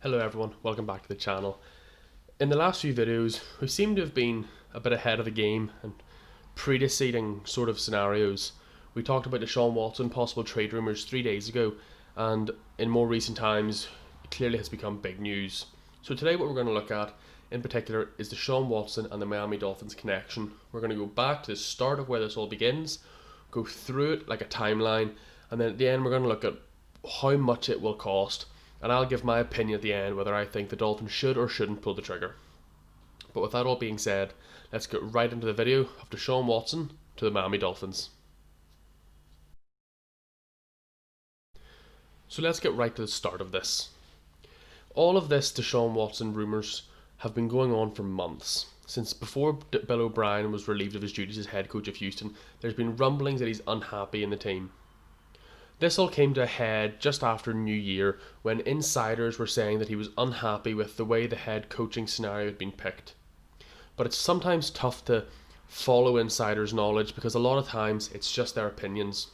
Hello everyone, welcome back to the channel. In the last few videos, we seem to have been a bit ahead of the game and predicting sort of scenarios. We talked about Deshaun Watson possible trade rumours 3 days ago, and in more recent times, it clearly has become big news. So today what we're going to look at in particular is Deshaun Watson and the Miami Dolphins connection. We're going to go back to the start of where this all begins, go through it like a timeline, and then at the end we're going to look at how much it will cost, and I'll give my opinion at the end whether I think the Dolphins should or shouldn't pull the trigger. But with that all being said, let's get right into the video of Deshaun Watson to the Miami Dolphins. So let's get right to the start of this. All of this Deshaun Watson rumours have been going on for months. Since before Bill O'Brien was relieved of his duties as head coach of Houston, there's been rumblings that he's unhappy in the team. This all came to a head just after New Year when insiders were saying that he was unhappy with the way the head coaching scenario had been picked. But it's sometimes tough to follow insiders' knowledge because a lot of times it's just their opinions.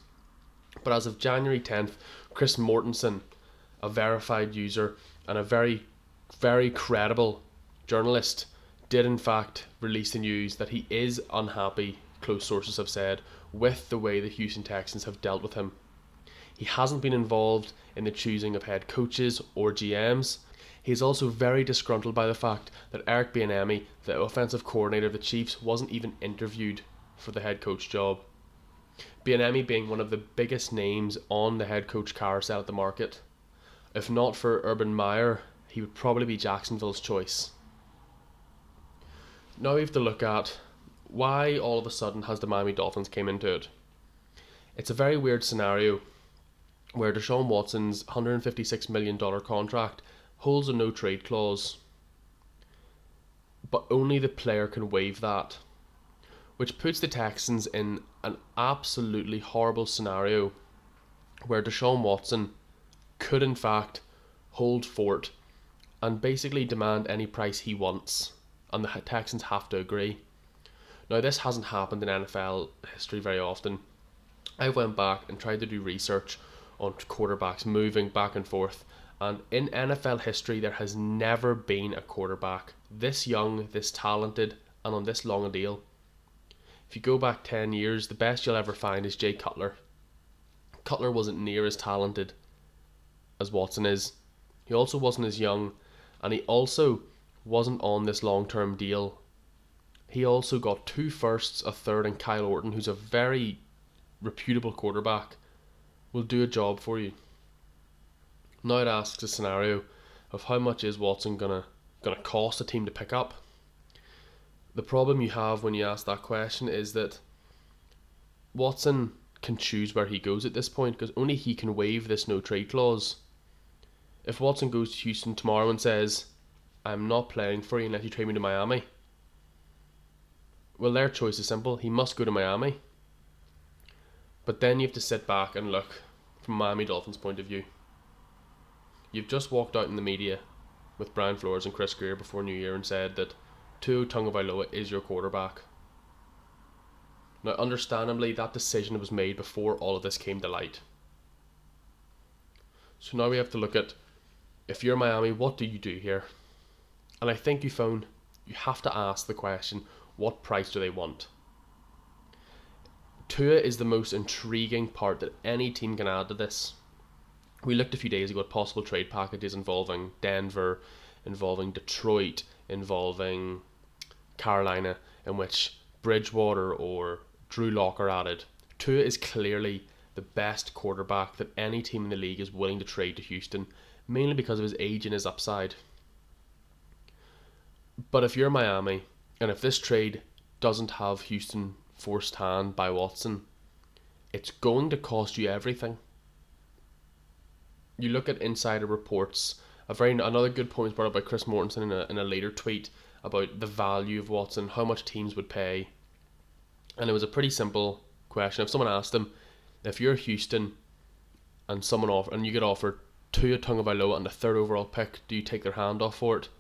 But as of January 10th, Chris Mortensen, a verified user and a very, very credible journalist, did in fact release the news that he is unhappy, close sources have said, with the way the Houston Texans have dealt with him. He hasn't been involved in the choosing of head coaches or GMs. He is also very disgruntled by the fact that Eric Bieniemy, the offensive coordinator of the Chiefs, wasn't even interviewed for the head coach job. Bieniemy being one of the biggest names on the head coach carousel at the market. If not for Urban Meyer, he would probably be Jacksonville's choice. Now we have to look at why all of a sudden has the Miami Dolphins came into it. It's a very weird scenario where Deshaun Watson's $156 million contract holds a no trade clause, but only the player can waive that, which puts the Texans in an absolutely horrible scenario where Deshaun Watson could in fact hold fort and basically demand any price he wants, and the Texans have to agree. Now this hasn't happened in NFL history very often. I went back and tried to do research on quarterbacks moving back and forth, and in NFL history there has never been a quarterback this young, this talented, and on this long a deal. If you go back 10 years, the best you'll ever find is Jay Cutler. Cutler wasn't near as talented as Watson is. He also wasn't as young, and he also wasn't on this long-term deal. He also got 2 firsts, a third, and Kyle Orton, who's a very reputable quarterback, will do a job for you. Now it asks a scenario of how much is Watson gonna cost a team to pick up. The problem you have when you ask that question is that Watson can choose where he goes at this point because only he can waive this no trade clause. If Watson goes to Houston tomorrow and says, I'm not playing for you unless you trade me to Miami, well, their choice is simple. He must go to Miami. But then you have to sit back and look from Miami Dolphins' point of view. You've just walked out in the media with Brian Flores and Chris Greer before New Year and said that Tua Tagovailoa is your quarterback. Now, understandably, that decision was made before all of this came to light. So now we have to look at, if you're Miami, what do you do here? And I think you have to ask the question, what price do they want? Tua is the most intriguing part that any team can add to this. We looked a few days ago at possible trade packages involving Denver, involving Detroit, involving Carolina, in which Bridgewater or Drew Lock are added. Tua is clearly the best quarterback that any team in the league is willing to trade to Houston, mainly because of his age and his upside. But if you're Miami, and if this trade doesn't have Houston forced hand by Watson, it's going to cost you everything. You look at insider reports. Another good point was brought up by Chris Mortensen in a later tweet about the value of Watson, how much teams would pay, and it was a pretty simple question. If someone asked him, if you're Houston and you get offered Tua Tagovailoa and the 3rd overall pick, do you take their hand off for it?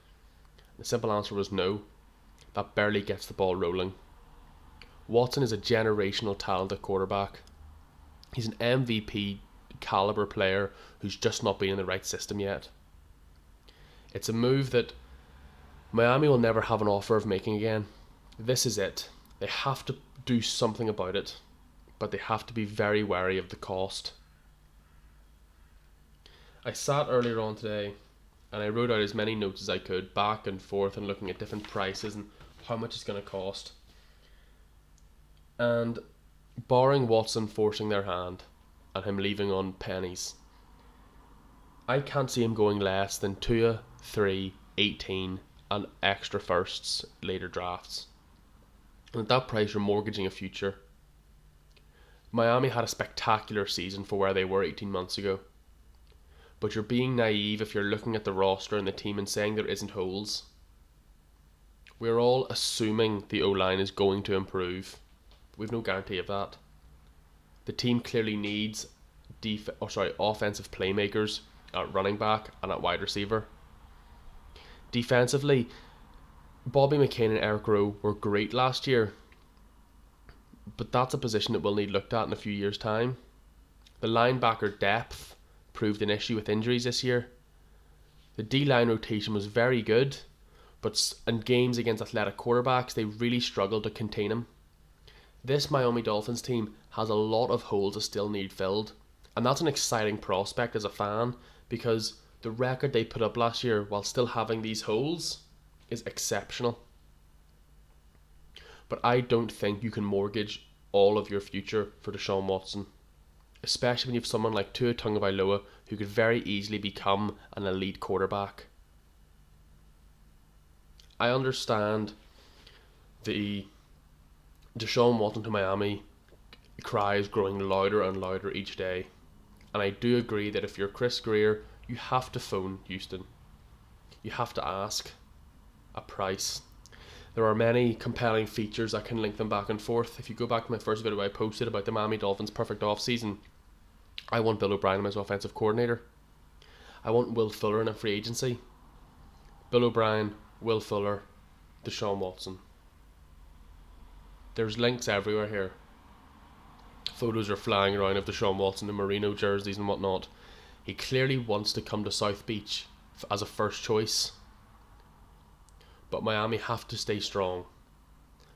The simple answer was no. That barely gets the ball rolling. Watson is a generational talented quarterback. He's an MVP caliber player who's just not been in the right system yet. It's a move that Miami will never have an offer of making again. This is it. They have to do something about it, but they have to be very wary of the cost. I sat earlier on today and I wrote out as many notes as I could, back and forth, and looking at different prices and how much it's going to cost. And barring Watson forcing their hand and him leaving on pennies, I can't see him going less than 2, 3, 18 and extra firsts later drafts. And at that price, you're mortgaging a future. Miami had a spectacular season for where they were 18 months ago. But you're being naive if you're looking at the roster and the team and saying there isn't holes. We're all assuming the O-line is going to improve. We've no guarantee of that. The team clearly needs offensive playmakers at running back and at wide receiver. Defensively, Bobby McCain and Eric Rowe were great last year, but that's a position that will need looked at in a few years' time. The linebacker depth proved an issue with injuries this year. The D-line rotation was very good, but in games against athletic quarterbacks, they really struggled to contain him. This Miami Dolphins team has a lot of holes that still need filled, and that's an exciting prospect as a fan, because the record they put up last year while still having these holes is exceptional. But I don't think you can mortgage all of your future for Deshaun Watson, especially when you have someone like Tua Tagovailoa who could very easily become an elite quarterback. I understand the Deshaun Watson to Miami cry is growing louder and louder each day, and I do agree that if you're Chris Greer, you have to phone Houston. You have to ask a price. There are many compelling features that can link them back and forth. If you go back to my first video I posted about the Miami Dolphins' perfect offseason, I want Bill O'Brien as offensive coordinator. I want Will Fuller in a free agency. Bill O'Brien, Will Fuller, Deshaun Watson. There's links everywhere here. Photos are flying around of Deshaun Watson in merino jerseys and whatnot. He clearly wants to come to South Beach as a first choice. But Miami have to stay strong.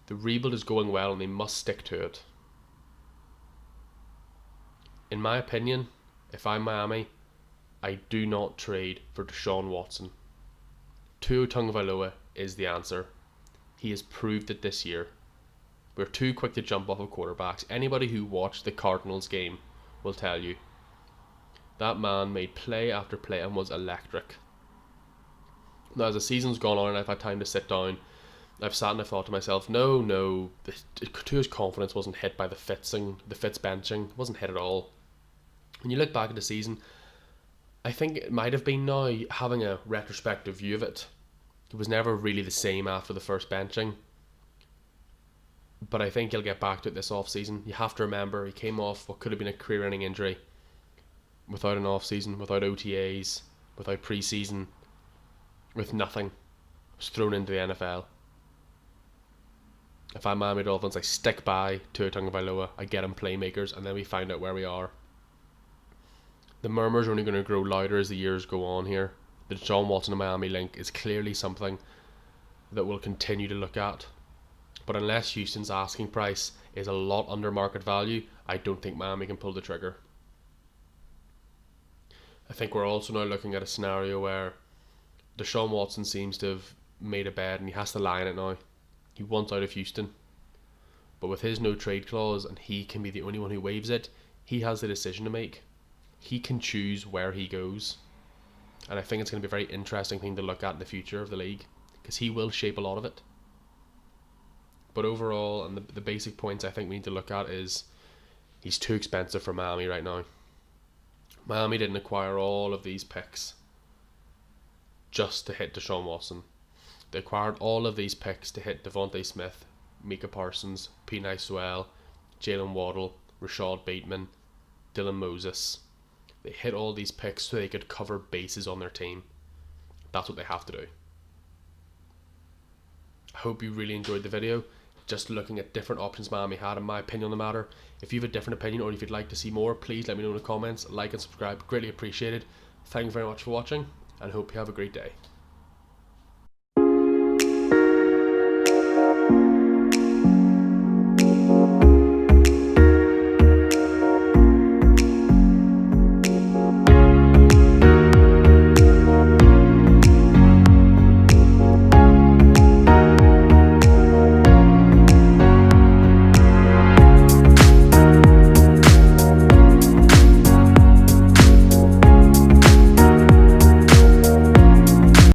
The rebuild is going well and they must stick to it. In my opinion, if I'm Miami, I do not trade for Deshaun Watson. Tua Tagovailoa is the answer. He has proved it this year. We're too quick to jump off of quarterbacks. Anybody who watched the Cardinals game will tell you. That man made play after play and was electric. Now, as the season's gone on and I've had time to sit down, I've sat and I've thought to myself, no, Tua's confidence wasn't hit by the Fitz benching. It wasn't hit at all. When you look back at the season, I think it might have been now, having a retrospective view of it, it was never really the same after the first benching. But I think he'll get back to it this off-season. You have to remember, he came off what could have been a career-ending injury, without an off-season, without OTAs, without pre-season, with nothing. Was thrown into the NFL. If I'm Miami Dolphins, I stick by Tua Tagovailoa, I get him playmakers, and then we find out where we are. The murmurs are only going to grow louder as the years go on here. The Deshaun Watson and Miami link is clearly something that we'll continue to look at. But unless Houston's asking price is a lot under market value, I don't think Miami can pull the trigger. I think we're also now looking at a scenario where Deshaun Watson seems to have made a bed and he has to lie in it now. He wants out of Houston. But with his no trade clause and he can be the only one who waives it, he has the decision to make. He can choose where he goes. And I think it's going to be a very interesting thing to look at in the future of the league, because he will shape a lot of it. But overall, and the basic points I think we need to look at is he's too expensive for Miami right now. Miami didn't acquire all of these picks just to hit Deshaun Watson. They acquired all of these picks to hit Devontae Smith, Micah Parsons, Penei Sewell, Jalen Waddle, Rashad Bateman, Dylan Moses. They hit all these picks so they could cover bases on their team. That's what they have to do. I hope you really enjoyed the video. Just looking at different options Miami had, in my opinion on the matter. If you have a different opinion or if you'd like to see more, please let me know in the comments. Like and subscribe, greatly appreciated. Thank you very much for watching and hope you have a great day.